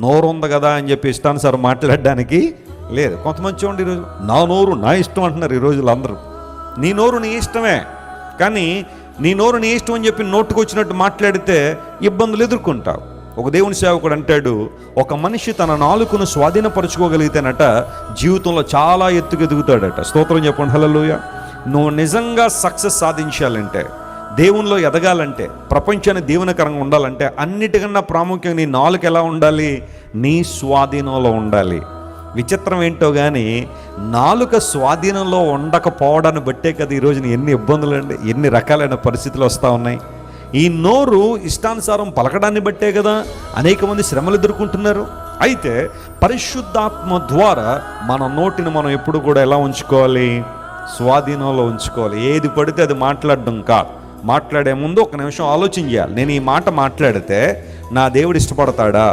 నోరు ఉంది కదా అని చెప్పి ఇష్టానుసారం మాట్లాడడానికి లేదు. కొంతమంది చూడండి, ఈరోజు నా నోరు నా ఇష్టం అంటున్నారు ఈ రోజులు అందరూ. నీ నోరు నీ ఇష్టమే, కానీ నీ నోరు నీ ఇష్టం అని చెప్పి నోటుకు వచ్చినట్టు మాట్లాడితే ఇబ్బందులు ఎదుర్కొంటావు. ఒక దేవుని సేవకుడు అంటాడు, ఒక మనిషి తన నాలుకను స్వాధీనపరచుకోగలిగితేనట జీవితంలో చాలా ఎత్తుకెదుగుతాడట. స్తోత్రం చెప్పండి, హల్లెలూయా. నువ్వు నిజంగా సక్సెస్ సాధించాలంటే, దేవునిలో ఎదగాలంటే, ప్రపంచాన్ని దీవెనకరంగా ఉండాలంటే, అన్నిటికన్నా ప్రాముఖ్యంగా నీ నాలుక ఎలా ఉండాలి? నీ స్వాధీనంలో ఉండాలి. విచిత్రం ఏంటో కానీ నాలుక స్వాధీనంలో ఉండకపోవడాన్ని బట్టే కదా ఈరోజు ఎన్ని ఇబ్బందులు అండి, ఎన్ని రకాలైన పరిస్థితులు వస్తూ ఉన్నాయి. ఈ నోరు ఇష్టానుసారం పలకడాన్ని బట్టే కదా అనేక మంది శ్రమలు ఎదుర్కొంటున్నారు. అయితే పరిశుద్ధాత్మ ద్వారా మన నోటిని మనం ఎప్పుడు కూడా ఎలా ఉంచుకోవాలి? స్వాధీనంలో ఉంచుకోవాలి. ఏది పడితే అది మాట్లాడడం కాదు. మాట్లాడే ముందు ఒక నిమిషం ఆలోచన చేయాలి. నేను ఈ మాట మాట్లాడితే నా దేవుడు ఇష్టపడతాడా?